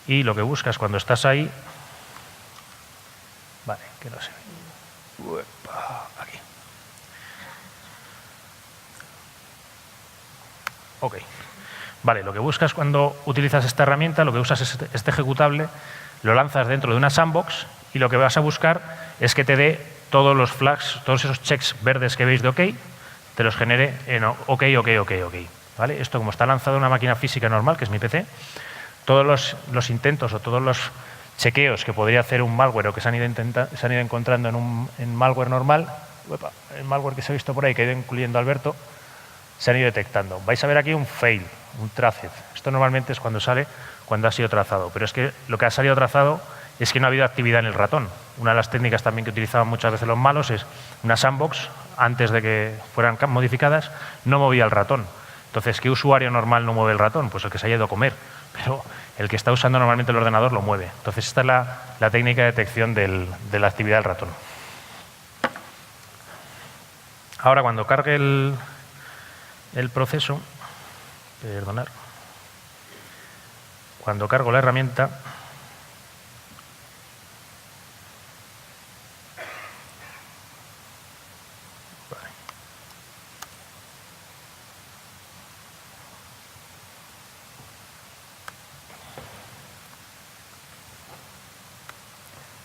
Y lo que buscas cuando estás ahí, vale, que no se ve. Aquí. Ok. Vale, lo que buscas cuando utilizas esta herramienta, lo que usas es este ejecutable, lo lanzas dentro de una sandbox y lo que vas a buscar es que te dé todos los flags, todos esos checks verdes que veis de OK, te los genere en OK. ¿Vale? Esto, como está lanzado en una máquina física normal, que es mi PC, todos los intentos o todos los chequeos que podría hacer un malware o que se han ido encontrando en malware normal, el malware que se ha visto por ahí, que ha ido incluyendo Alberto, se han ido detectando. Vais a ver aquí un fail, un traced. Esto normalmente es cuando sale, cuando ha sido trazado. Pero es que lo que ha salido trazado es que no ha habido actividad en el ratón. Una de las técnicas también que utilizaban muchas veces los malos es una sandbox, antes de que fueran modificadas, no movía el ratón. Entonces, ¿qué usuario normal no mueve el ratón? Pues el que se haya ido a comer. Pero el que está usando normalmente el ordenador lo mueve. Entonces, esta es la técnica de detección de la actividad del ratón. Ahora, cuando cargue el proceso, perdonad, cuando cargo la herramienta,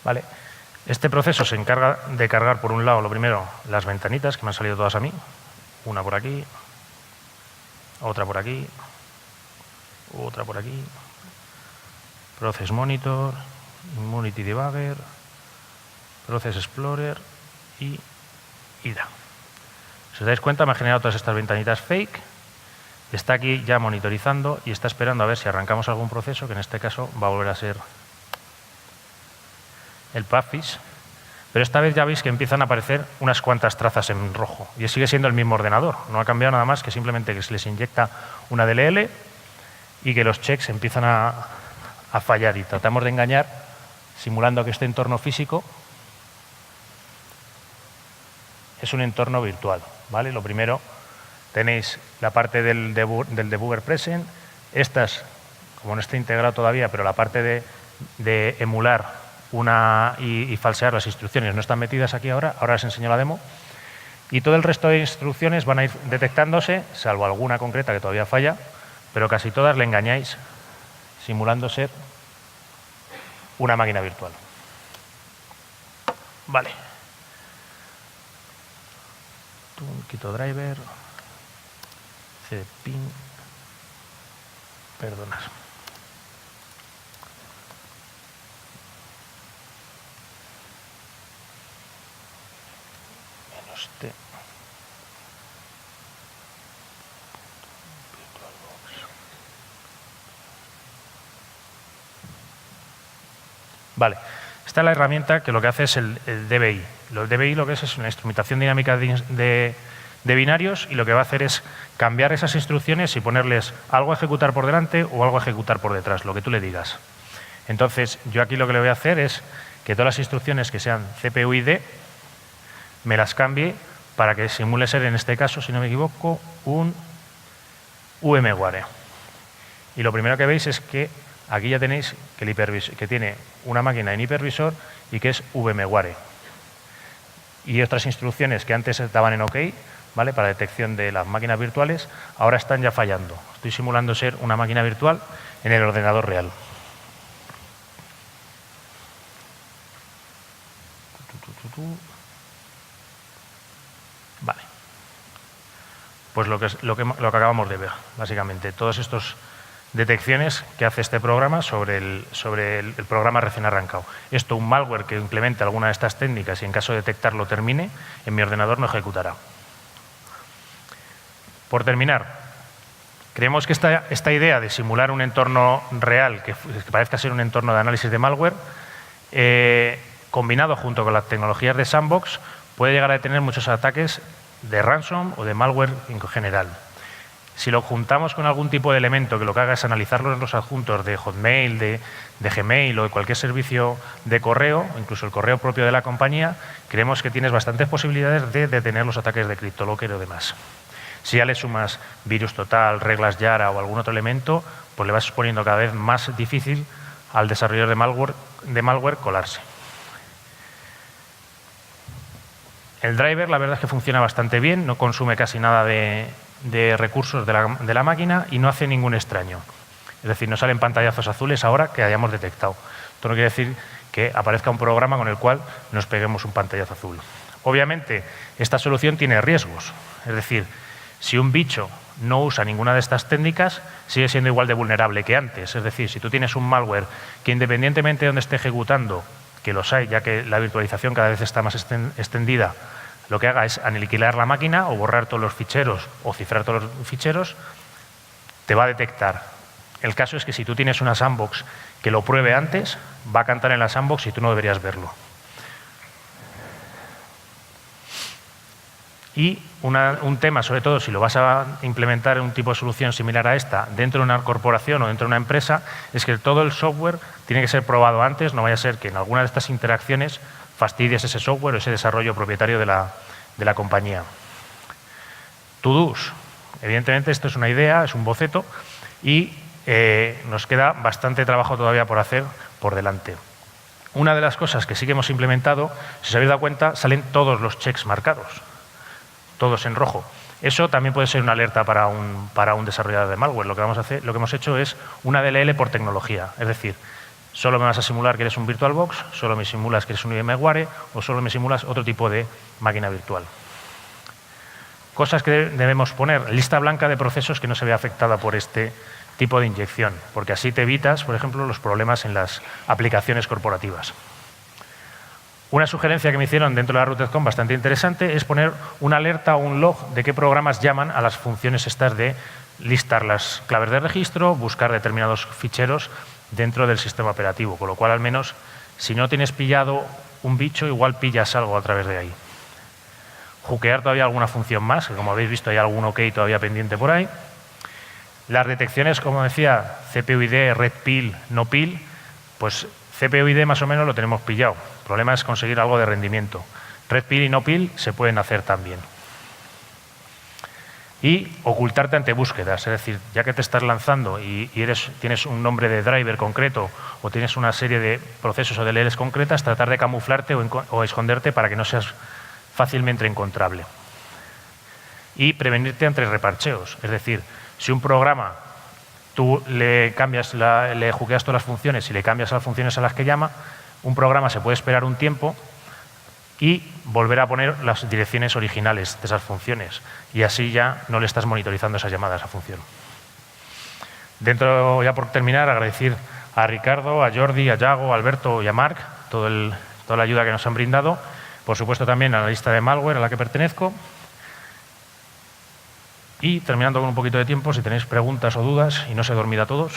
¿vale? Este proceso se encarga de cargar, por un lado, lo primero, las ventanitas, que me han salido todas a mí. Una por aquí, otra por aquí, otra por aquí. Process Monitor, Immunity Debugger, Process Explorer y IDA. Si os dais cuenta, me ha generado todas estas ventanitas fake. Está aquí ya monitorizando y está esperando a ver si arrancamos algún proceso, que en este caso va a volver a ser el Pubfish, pero esta vez ya veis que empiezan a aparecer unas cuantas trazas en rojo y sigue siendo el mismo ordenador, no ha cambiado nada más que simplemente que se les inyecta una DLL y que los checks empiezan a fallar y tratamos de engañar simulando que este entorno físico es un entorno virtual, ¿vale? Lo primero, tenéis la parte del debugger present, estas, como no está integrado todavía, pero la parte de emular y falsear las instrucciones no están metidas aquí ahora os enseño la demo, y todo el resto de instrucciones van a ir detectándose, salvo alguna concreta que todavía falla, pero casi todas le engañáis simulando ser una máquina virtual. Vale. Quito driver, cpin, perdona. Menos t. Vale. Esta es la herramienta que lo que hace es el DBI. El DBI lo que es una instrumentación dinámica de binarios y lo que va a hacer es cambiar esas instrucciones y ponerles algo a ejecutar por delante o algo a ejecutar por detrás, lo que tú le digas. Entonces, yo aquí lo que le voy a hacer es que todas las instrucciones que sean CPU ID me las cambie para que simule ser, en este caso, si no me equivoco, un VMware. Y lo primero que veis es que aquí ya tenéis que tiene una máquina en hipervisor y que es VMware. Y otras instrucciones que antes estaban en OK, ¿vale?, para detección de las máquinas virtuales, ahora están ya fallando. Estoy simulando ser una máquina virtual en el ordenador real. Vale. Pues lo que acabamos de ver, básicamente. Todos estos detecciones que hace este programa sobre el programa recién arrancado. Esto, un malware que implemente alguna de estas técnicas y en caso de detectarlo termine, en mi ordenador no ejecutará. Por terminar, creemos que esta idea de simular un entorno real que parezca ser un entorno de análisis de malware, combinado junto con las tecnologías de sandbox, puede llegar a detener muchos ataques de ransom o de malware en general. Si lo juntamos con algún tipo de elemento que lo que haga es analizar los adjuntos de Hotmail, de Gmail o de cualquier servicio de correo, incluso el correo propio de la compañía, creemos que tienes bastantes posibilidades de detener los ataques de CryptoLocker o demás. Si ya le sumas virus total, reglas Yara o algún otro elemento, pues le vas poniendo cada vez más difícil al desarrollador de malware colarse. El driver, la verdad es que funciona bastante bien, no consume casi nada de recursos de la máquina y no hace ningún extraño. Es decir, no salen pantallazos azules ahora que hayamos detectado. Esto no quiere decir que aparezca un programa con el cual nos peguemos un pantallazo azul. Obviamente, esta solución tiene riesgos. Es decir, si un bicho no usa ninguna de estas técnicas, sigue siendo igual de vulnerable que antes. Es decir, si tú tienes un malware que independientemente de donde esté ejecutando, que los hay, ya que la virtualización cada vez está más extendida, lo que haga es aniquilar la máquina o borrar todos los ficheros o cifrar todos los ficheros, te va a detectar. El caso es que si tú tienes una sandbox que lo pruebe antes, va a cantar en la sandbox y tú no deberías verlo. Y un tema, sobre todo, si lo vas a implementar en un tipo de solución similar a esta dentro de una corporación o dentro de una empresa, es que todo el software tiene que ser probado antes, no vaya a ser que en alguna de estas interacciones fastidies ese software o ese desarrollo propietario de la compañía. To-dos. Evidentemente, esto es una idea, es un boceto y nos queda bastante trabajo todavía por hacer por delante. Una de las cosas que sí que hemos implementado, si os habéis dado cuenta, salen todos los checks marcados, todos en rojo. Eso también puede ser una alerta para un desarrollador de malware. Lo que hemos hecho es una DLL por tecnología, es decir, solo me vas a simular que eres un VirtualBox, solo me simulas que eres un VMware o solo me simulas otro tipo de máquina virtual. Cosas que debemos poner, lista blanca de procesos que no se vea afectada por este tipo de inyección, porque así te evitas, por ejemplo, los problemas en las aplicaciones corporativas. Una sugerencia que me hicieron dentro de la RouterCon bastante interesante es poner una alerta o un log de qué programas llaman a las funciones estas de listar las claves de registro, buscar determinados ficheros dentro del sistema operativo, con lo cual al menos si no tienes pillado un bicho, igual pillas algo a través de ahí. Hookear todavía alguna función más, que como habéis visto hay algún OK todavía pendiente por ahí. Las detecciones, como decía, CPU ID, red pill, no pill, pues CPU ID más o menos lo tenemos pillado. El problema es conseguir algo de rendimiento. Red pill y no pill se pueden hacer también. Y ocultarte ante búsquedas, es decir, ya que te estás lanzando y tienes un nombre de driver concreto o tienes una serie de procesos o DLLs concretas, tratar de camuflarte o esconderte para que no seas fácilmente encontrable. Y prevenirte ante reparcheos, es decir, si un programa tú le jugueas todas las funciones y le cambias las funciones a las que llama, un programa se puede esperar un tiempo y volver a poner las direcciones originales de esas funciones. Y así ya no le estás monitorizando esas llamadas a esa función. Dentro, ya por terminar, agradecer a Ricardo, a Jordi, a Yago, a Alberto y a Marc toda la ayuda que nos han brindado. Por supuesto también a la lista de malware a la que pertenezco. Y terminando con un poquito de tiempo, si tenéis preguntas o dudas y no se dormid a todos.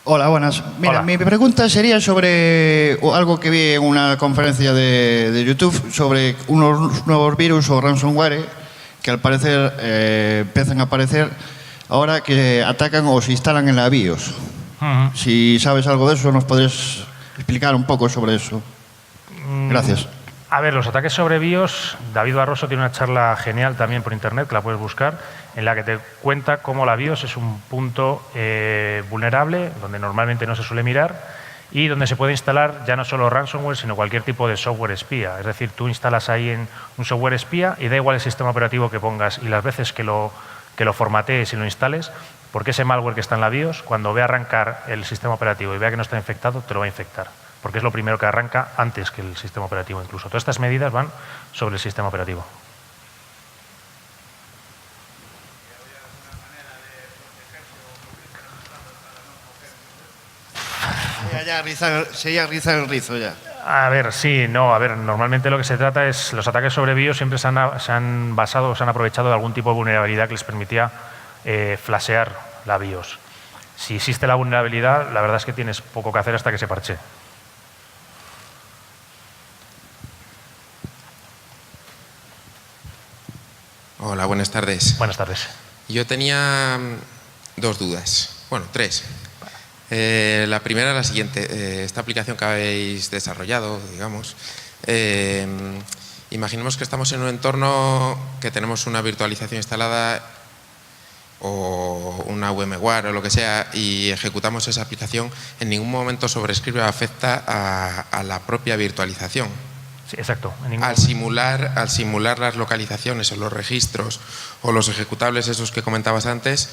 Hola, buenas. Mira, Hola. mi pregunta sería sobre algo que vi en una conferencia de YouTube sobre unos nuevos virus o ransomware que al parecer empiezan a aparecer ahora que atacan o se instalan en la BIOS. Si sabes algo de eso, ¿nos podrías explicar un poco sobre eso? Gracias. A ver, los ataques sobre BIOS, David Barroso tiene una charla genial también por internet, que la puedes buscar, en la que te cuenta cómo la BIOS es un punto vulnerable, donde normalmente no se suele mirar, y donde se puede instalar ya no solo ransomware, sino cualquier tipo de software espía. Es decir, tú instalas ahí en un software espía y da igual el sistema operativo que pongas y las veces que lo formatees y lo instales, porque ese malware que está en la BIOS, cuando vea arrancar el sistema operativo y vea que no está infectado, te lo va a infectar, porque es lo primero que arranca antes que el sistema operativo incluso. Todas estas medidas van sobre el sistema operativo. Sería rizar el rizo ya. A ver, sí, no, a ver, normalmente lo que se trata es, los ataques sobre BIOS siempre se han aprovechado de algún tipo de vulnerabilidad que les permitía flashear la BIOS. Si existe la vulnerabilidad, la verdad es que tienes poco que hacer hasta que se parche. Hola, buenas tardes. Buenas tardes. Yo tenía dos dudas, bueno, tres. La primera es la siguiente. Esta aplicación que habéis desarrollado, digamos, imaginemos que estamos en un entorno que tenemos una virtualización instalada o una VMware o lo que sea y ejecutamos esa aplicación. En ningún momento sobrescribe o afecta a la propia virtualización. Sí, exacto. Al simular las localizaciones o los registros o los ejecutables esos que comentabas antes,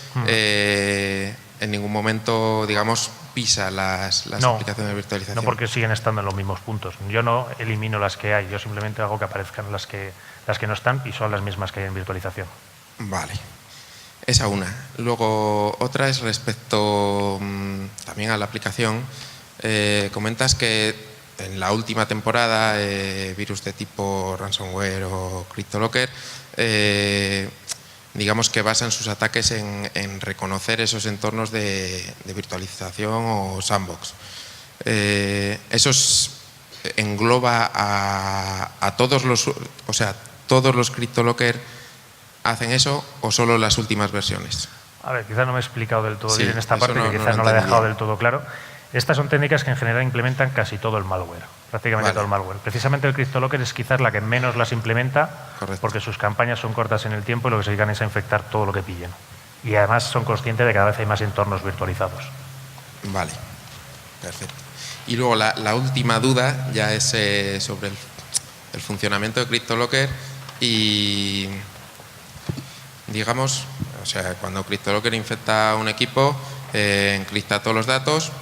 en ningún momento, digamos, pisa las aplicaciones de virtualización. No, porque siguen estando en los mismos puntos. Yo no elimino las que hay, yo simplemente hago que aparezcan las que no están y son las mismas que hay en virtualización. Vale. Esa una. Luego, otra es respecto también a la aplicación. Comentas que en la última temporada, virus de tipo ransomware o CryptoLocker, digamos que basan sus ataques en reconocer esos entornos de virtualización o sandbox. ¿Eso engloba a todos los, o sea, todos los CryptoLocker hacen eso o solo las últimas versiones? A ver, quizás no me he explicado del todo Sí, bien esta parte, que quizás no la he dejado del todo claro. Estas son técnicas que en general implementan casi todo el malware, prácticamente todo el malware. Precisamente el CryptoLocker es quizás la que menos las implementa, porque sus campañas son cortas en el tiempo y lo que se dedican es a infectar todo lo que pillen. Y además son conscientes de que cada vez hay más entornos virtualizados. Vale, perfecto. Y luego la última duda ya es sobre el funcionamiento de CryptoLocker y, digamos, o sea, cuando CryptoLocker infecta un equipo, encripta todos los datos,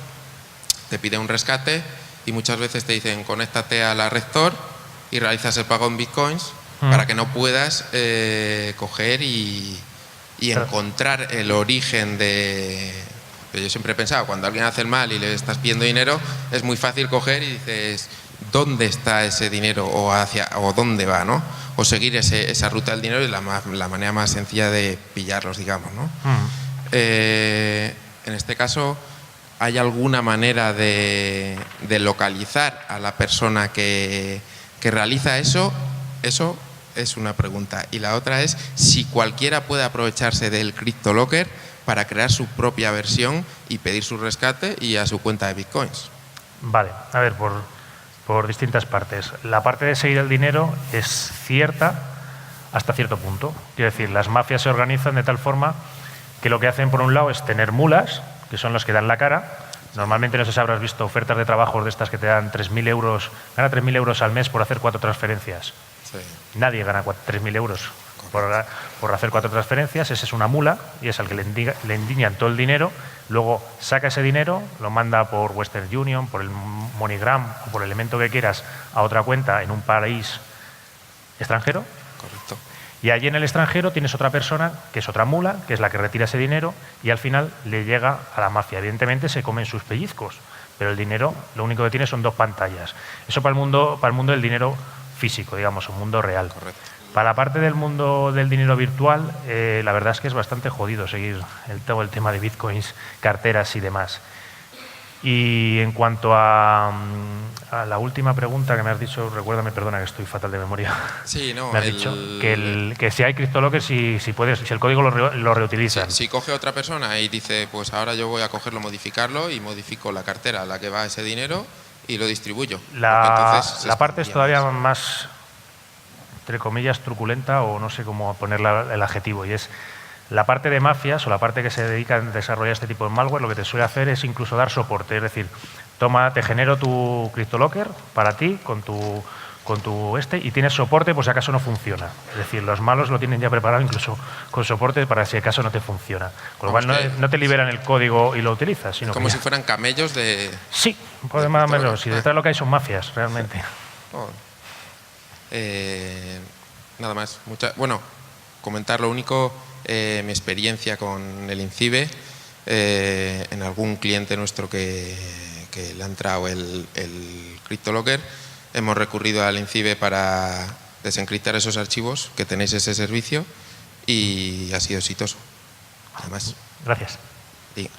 te pide un rescate y muchas veces te dicen conéctate a la red Tor y realizas el pago en bitcoins para que no puedas coger y encontrar el origen de... Yo siempre he pensado, cuando alguien hace el mal y le estás pidiendo dinero, es muy fácil coger y dices dónde está ese dinero o dónde va, ¿no? O seguir esa ruta del dinero es la manera más sencilla de pillarlos, digamos, ¿no? En este caso, ¿hay alguna manera de localizar a la persona que realiza eso? Eso es una pregunta. Y la otra es si cualquiera puede aprovecharse del CryptoLocker para crear su propia versión y pedir su rescate y a su cuenta de bitcoins. Vale, a ver, por distintas partes. La parte de seguir el dinero es cierta, hasta cierto punto. Quiero decir, las mafias se organizan de tal forma que lo que hacen, por un lado, es tener mulas, que son los que dan la cara. Normalmente, no sé si habrás visto ofertas de trabajo de estas que te dan 3.000 euros, gana 3.000 euros al mes por hacer 4 transferencias. Sí. Nadie gana 3.000 euros por hacer 4 transferencias. Ese es una mula y es al que le endiñan todo el dinero. Luego saca ese dinero, lo manda por Western Union, por el MoneyGram o por el elemento que quieras a otra cuenta en un país extranjero. Correcto. Y allí en el extranjero tienes otra persona, que es otra mula, que es la que retira ese dinero y al final le llega a la mafia. Evidentemente se comen sus pellizcos, pero el dinero lo único que tiene son 2 pantallas. Eso para el mundo del dinero físico, digamos, un mundo real. Correcto. Para la parte del mundo del dinero virtual, la verdad es que es bastante jodido seguir todo el tema de bitcoins, carteras y demás. Y en cuanto a la última pregunta que me has dicho, recuérdame, perdona que estoy fatal de memoria. Sí, no. Me has dicho que si hay CryptoLocker, si el código lo reutilizan. Si coge otra persona y dice, pues ahora yo voy a cogerlo, modificarlo y modifico la cartera a la que va ese dinero y lo distribuyo. La parte es todavía más, entre comillas, truculenta, o no sé cómo poner el adjetivo, y es la parte de mafias o la parte que se dedica a desarrollar este tipo de malware. Lo que te suele hacer es incluso dar soporte, es decir, te genero tu CryptoLocker para ti con tu y tienes soporte por si acaso no funciona. Es decir, los malos lo tienen ya preparado incluso con soporte para si acaso no te funciona. Con lo cual no te liberan el código y lo utilizas, sino como si fueran camellos de... Sí, un poco más o menos. Y detrás lo que hay son mafias, realmente. Oh. Nada más. Comentar lo único, mi experiencia con el INCIBE, en algún cliente nuestro que le ha entrado el CryptoLocker, hemos recurrido al INCIBE para desencriptar esos archivos, que tenéis ese servicio, y ha sido exitoso. Además. Gracias. Sí.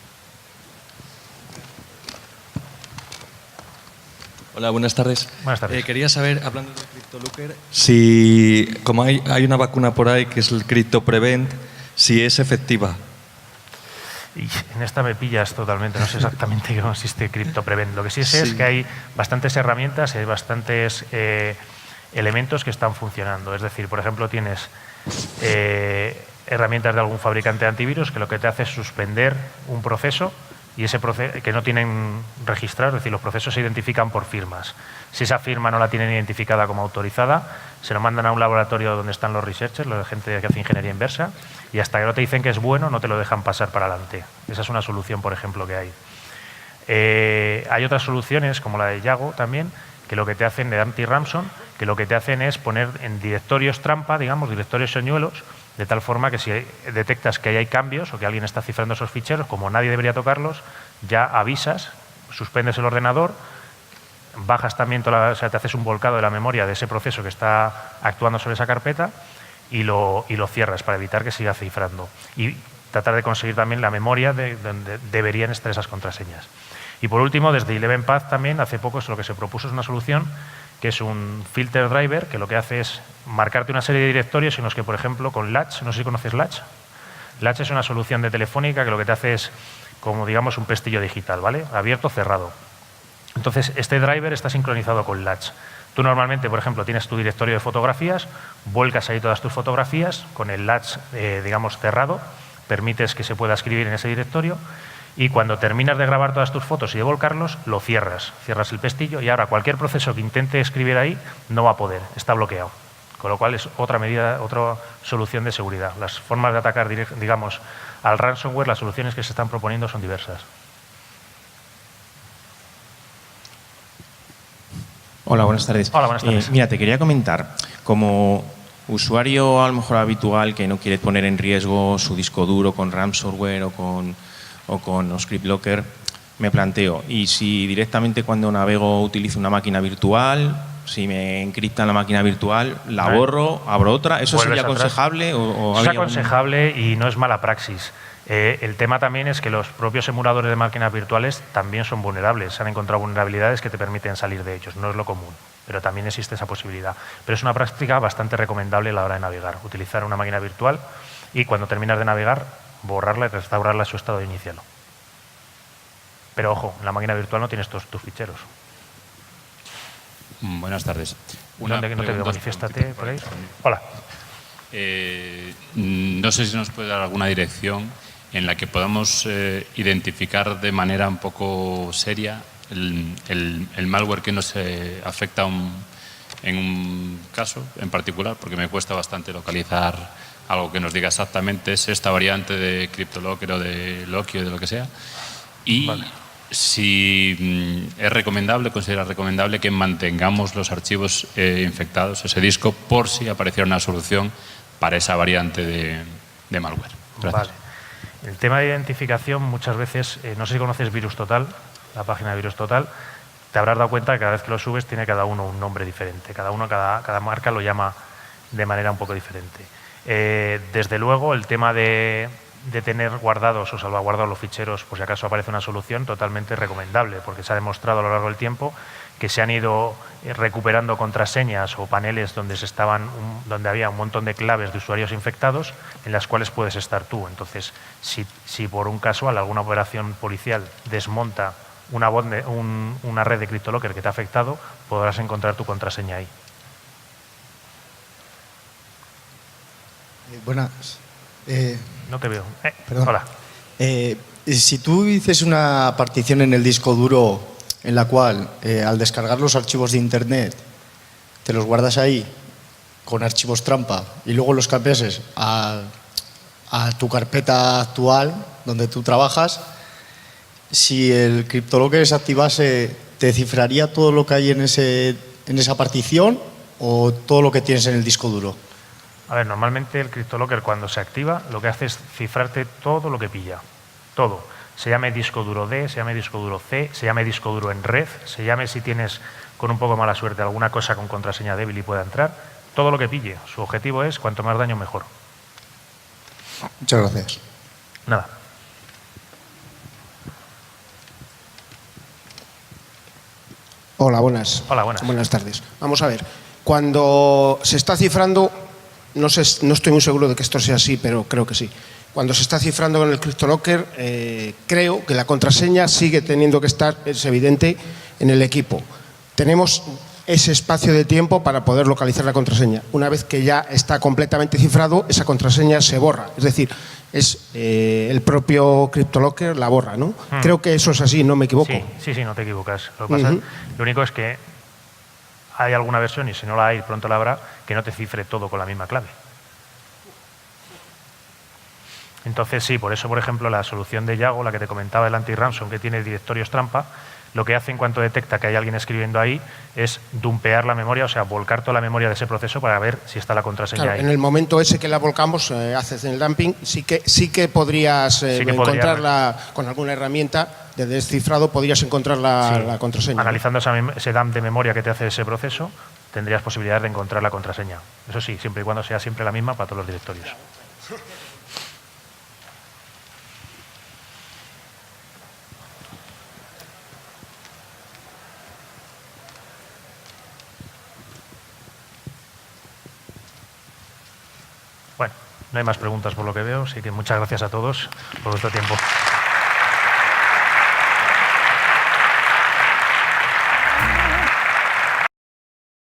Hola, buenas tardes. Buenas tardes. Quería saber, hablando de CryptoLocker, si, como hay una vacuna por ahí que es el CryptoPrevent, si es efectiva. Y en esta me pillas totalmente, no sé exactamente qué consiste CryptoPrevent. Lo que sí sé es que hay bastantes herramientas y hay bastantes elementos que están funcionando. Es decir, por ejemplo, tienes herramientas de algún fabricante de antivirus que lo que te hace es suspender un proceso y ese proceso que no tienen registrado, es decir, los procesos se identifican por firmas. Si esa firma no la tienen identificada como autorizada, se lo mandan a un laboratorio donde están los researchers, la gente que hace ingeniería inversa, y hasta que no te dicen que es bueno, no te lo dejan pasar para adelante. Esa es una solución, por ejemplo, que hay. Hay otras soluciones, como la de Yago también, que lo que te hacen, de anti-ransom, que lo que te hacen es poner en directorios trampa, digamos, directorios señuelos, de tal forma que si detectas que hay cambios o que alguien está cifrando esos ficheros, como nadie debería tocarlos, ya avisas, suspendes el ordenador, bajas también te haces un volcado de la memoria de ese proceso que está actuando sobre esa carpeta y lo cierras para evitar que siga cifrando. Y tratar de conseguir también la memoria de donde deberían estar esas contraseñas. Y por último, desde 11path también, hace poco lo que se propuso es una solución que es un filter driver, que lo que hace es marcarte una serie de directorios en los que, por ejemplo, con Latch, no sé si conoces Latch. Latch es una solución de Telefónica que lo que te hace es, como digamos, un pestillo digital, ¿vale? Abierto, cerrado. Entonces, este driver está sincronizado con Latch. Tú normalmente, por ejemplo, tienes tu directorio de fotografías, vuelcas ahí todas tus fotografías, con el Latch, digamos, cerrado, permites que se pueda escribir en ese directorio, y cuando terminas de grabar todas tus fotos y de volcarlos, lo cierras el pestillo, y ahora cualquier proceso que intente escribir ahí no va a poder, está bloqueado. Con lo cual es otra medida, otra solución de seguridad. Las formas de atacar, digamos, al ransomware, las soluciones que se están proponiendo son diversas. Hola, buenas tardes. Hola, buenas tardes. Mira, te quería comentar, como usuario a lo mejor habitual que no quiere poner en riesgo su disco duro con ransomware o con CryptoLocker, me planteo, ¿y si directamente cuando navego utilizo una máquina virtual, si me encriptan la máquina virtual, la borro, abro otra? ¿Eso sería aconsejable? Es aconsejable y no es mala praxis. El tema también es que los propios emuladores de máquinas virtuales también son vulnerables. Se han encontrado vulnerabilidades que te permiten salir de ellos. No es lo común, pero también existe esa posibilidad. Pero es una práctica bastante recomendable a la hora de navegar. Utilizar una máquina virtual y cuando terminas de navegar, borrarla y restaurarla a su estado inicial. Pero ojo, en la máquina virtual no tienes todos tus ficheros. Buenas tardes. ¿Dónde no te veo? Manifiéstate por ahí. Hola. No sé si nos puede dar alguna dirección en la que podamos identificar de manera un poco seria el malware que nos afecta en un caso en particular, porque me cuesta bastante localizar algo que nos diga exactamente es esta variante de CryptoLocker o de Loki o de lo que sea. Y si es recomendable, considera recomendable que mantengamos los archivos infectados, ese disco, por si apareciera una solución para esa variante de malware. Gracias. Vale. El tema de identificación, muchas veces, no sé si conoces VirusTotal, la página de VirusTotal, te habrás dado cuenta que cada vez que lo subes tiene cada uno un nombre diferente. Cada marca lo llama de manera un poco diferente. Desde luego, el tema de tener guardados o salvaguardados los ficheros, por si acaso aparece una solución, totalmente recomendable, porque se ha demostrado a lo largo del tiempo que se han ido recuperando contraseñas o paneles donde había un montón de claves de usuarios infectados en las cuales puedes estar tú. Entonces, si por un casual alguna operación policial desmonta una red de CryptoLocker que te ha afectado, podrás encontrar tu contraseña ahí. Buenas. No te veo. Perdón. Hola. Si tú dices una partición en el disco duro en la cual al descargar los archivos de internet te los guardas ahí con archivos trampa y luego los cambiases a tu carpeta actual donde tú trabajas, si el CryptoLocker se activase, ¿te cifraría todo lo que hay en esa partición o todo lo que tienes en el disco duro? A ver, normalmente el CryptoLocker cuando se activa lo que hace es cifrarte todo lo que pilla. Todo. Se llame disco duro D, se llame disco duro C, se llame disco duro en red, se llame si tienes con un poco mala suerte alguna cosa con contraseña débil y pueda entrar. Todo lo que pille. Su objetivo es cuanto más daño mejor. Muchas gracias. Nada. Hola, buenas. Hola, buenas. Buenas tardes. Vamos a ver. Cuando se está cifrando, no estoy muy seguro de que esto sea así, pero creo que sí. Cuando se está cifrando con el CryptoLocker, creo que la contraseña sigue teniendo que estar, es evidente, en el equipo. Tenemos ese espacio de tiempo para poder localizar la contraseña. Una vez que ya está completamente cifrado, esa contraseña se borra. Es decir, es el propio CryptoLocker la borra, ¿no? Creo que eso es así, no me equivoco. Sí, no te equivocas. Lo único es que hay alguna versión, y si no la hay, pronto la habrá, que no te cifre todo con la misma clave. Entonces, sí, por eso, por ejemplo, la solución de Yago, la que te comentaba, el anti-ransom, que tiene directorios trampa, lo que hace en cuanto detecta que hay alguien escribiendo ahí es dumpear la memoria, o sea, volcar toda la memoria de ese proceso para ver si está la contraseña claro, ahí. En el momento ese que la volcamos, haces el dumping, sí que podrías encontrarla con alguna herramienta de descifrado, podrías encontrar la contraseña. Analizando ese dump de memoria que te hace ese proceso, tendrías posibilidad de encontrar la contraseña. Eso sí, siempre y cuando sea siempre la misma para todos los directorios. Bueno, no hay más preguntas por lo que veo, así que muchas gracias a todos por vuestro tiempo.